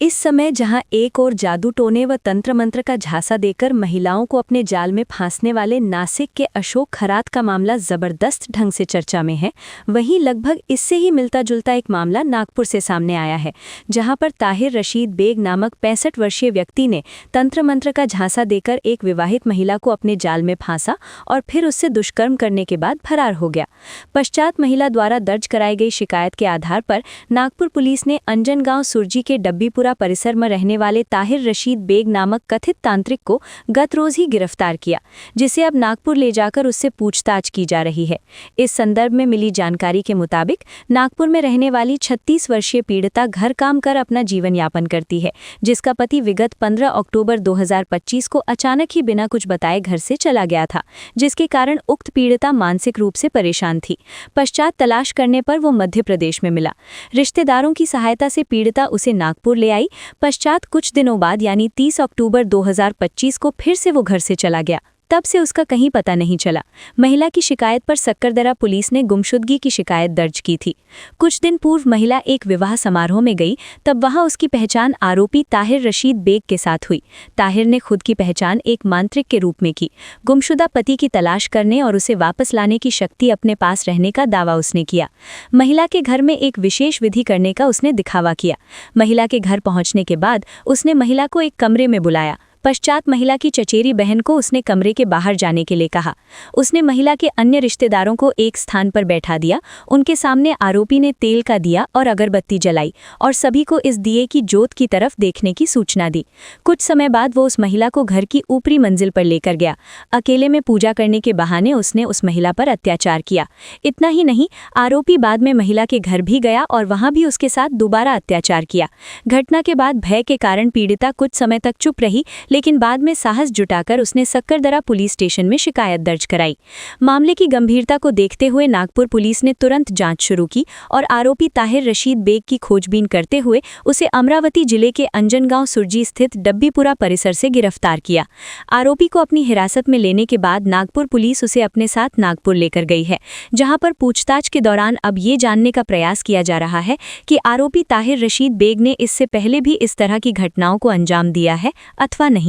इस समय जहां एक ओर जादू टोने व तंत्र मंत्र का झांसा देकर महिलाओं को अपने जाल में फांसने वाले नासिक के अशोक खरात का मामला जबरदस्त ढंग से चर्चा में है, वहीं लगभग इससे ही मिलता जुलता एक मामला नागपुर से सामने आया है, जहां पर ताहिर रशीद बेग नामक 65 वर्षीय व्यक्ति ने तंत्र मंत्र का झांसा देकर एक विवाहित महिला को अपने जाल में फांसा और फिर उससे दुष्कर्म करने के बाद फरार हो गया। पश्चात महिला द्वारा दर्ज कराई गई शिकायत के आधार पर नागपुर पुलिस ने अंजनगांव सुरजी के डब्बीपुरा परिसर में रहने वाले ताहिर रशीद बेग नामक कथित तांत्रिक को गत रोज ही गिरफ्तार किया, जिसे अब नागपुर ले जाकर उससे पूछताछ की जा रही है। इस संदर्भ में मिली जानकारी के मुताबिक नागपुर में रहने वाली 36 वर्षीय पीड़िता घर काम कर अपना जीवन यापन करती है, जिसका पति विगत 15 अक्टूबर 2025 को अचानक ही बिना कुछ बताए घर से चला गया था, जिसके कारण उक्त पीड़िता मानसिक रूप से परेशान थी। पश्चात तलाश करने पर वो मध्य प्रदेश में मिला। रिश्तेदारों की सहायता से पीड़िता उसे नागपुर ले आई। पश्चात कुछ दिनों बाद यानी 30 अक्टूबर 2025 को फिर से वो घर से चला गया। तब से उसका कहीं पता नहीं चला। महिला की शिकायत पर सक्करदरा पुलिस ने गुमशुदगी की शिकायत दर्ज की थी। कुछ दिन पूर्व महिला एक विवाह समारोह में गई, तब वहां उसकी पहचान आरोपी ताहिर रशीद बेग के साथ हुई। ताहिर ने खुद की पहचान एक मांत्रिक के रूप में की। गुमशुदा पति की तलाश करने और उसे वापस लाने की शक्ति अपने पास रहने का दावा उसने किया। महिला के घर में एक विशेष विधि करने का उसने दिखावा किया। महिला के घर पहुंचने के बाद उसने महिला को एक कमरे में बुलाया। पश्चात महिला की चचेरी बहन को उसने कमरे के बाहर जाने के लिए कहा। उसने महिला के अन्य रिश्तेदारों को एक स्थान पर बैठा दिया। उनके सामने आरोपी ने तेल का दिया और अगरबत्ती जलाई और सभी को इस दिए की जोत की तरफ देखने की सूचना दी। कुछ समय बाद वो उस महिला को घर की ऊपरी मंजिल पर लेकर गया। अकेले में पूजा करने के बहाने उसने उस महिला पर अत्याचार किया। इतना ही नहीं, आरोपी बाद में महिला के घर भी गया और वहां भी उसके साथ दोबारा अत्याचार किया। घटना के बाद भय के कारण पीड़िता कुछ समय तक चुप रही, लेकिन बाद में साहस जुटाकर उसने सक्करदरा पुलिस स्टेशन में शिकायत दर्ज कराई। मामले की गंभीरता को देखते हुए नागपुर पुलिस ने तुरंत जांच शुरू की और आरोपी ताहिर रशीद बेग की खोजबीन करते हुए उसे अमरावती जिले के अंजनगांव सुरजी स्थित डब्बीपुरा परिसर से गिरफ्तार किया। आरोपी को अपनी हिरासत में लेने के बाद नागपुर पुलिस उसे अपने साथ नागपुर लेकर गई है, जहां पर पूछताछ के दौरान अब ये जानने का प्रयास किया जा रहा है कि आरोपी ताहिर रशीद बेग ने इससे पहले भी इस तरह की घटनाओं को अंजाम दिया है अथवा नहीं।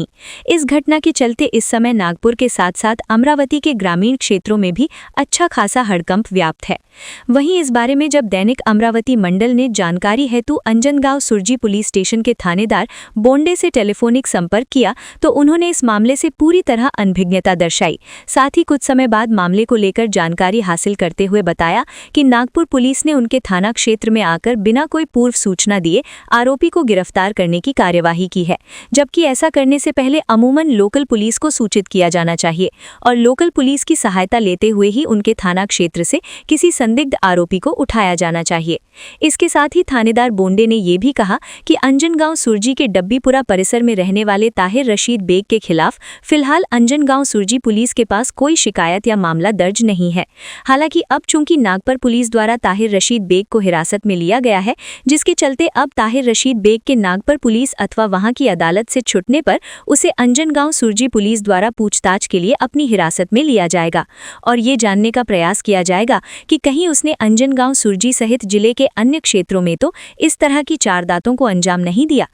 इस घटना के चलते इस समय नागपुर के साथ साथ अमरावती के ग्रामीण क्षेत्रों में भी अच्छा खासा हड़कंप व्याप्त है। वहीं इस बारे में जब दैनिक अमरावती मंडल ने जानकारी हेतु अंजनगांव सुरजी पुलिस स्टेशन के थानेदार बोंडे से टेलीफोनिक संपर्क किया, तो उन्होंने इस मामले से पूरी तरह अनभिज्ञता दर्शाई। साथ ही कुछ समय बाद मामले को लेकर जानकारी हासिल करते हुए बताया कि नागपुर पुलिस ने उनके थाना क्षेत्र में आकर बिना कोई पूर्व सूचना दिए आरोपी को गिरफ्तार करने की कार्यवाही की है, जबकि ऐसा करने से पहले अमूमन लोकल पुलिस को सूचित किया जाना चाहिए और लोकल पुलिस की सहायता लेते हुए ही उनके थाना क्षेत्र से किसी संदिग्ध आरोपी को उठाया जाना चाहिए। इसके साथ ही थानेदार बोंडे ने यह भी कहा कि अंजनगांव सुरजी के डब्बीपुरा परिसर में रहने वाले ताहिर रशीद बेग के खिलाफ फिलहाल अंजनगांव सुरजी पुलिस के पास कोई शिकायत या मामला दर्ज नहीं है। हालांकि अब चूंकि नागपुर पुलिस द्वारा ताहिर रशीद बेग को हिरासत में लिया गया है, जिसके चलते अब ताहिर रशीद बेग के नागपुर पुलिस अथवा वहां की अदालत से छुटने पर उसे अंजनगांव सुरजी पुलिस द्वारा पूछताछ के लिए अपनी हिरासत में लिया जाएगा और ये जानने का प्रयास किया जाएगा कि कहीं उसने अंजनगांव सुरजी सहित जिले के अन्य क्षेत्रों में तो इस तरह की चारदातों को अंजाम नहीं दिया।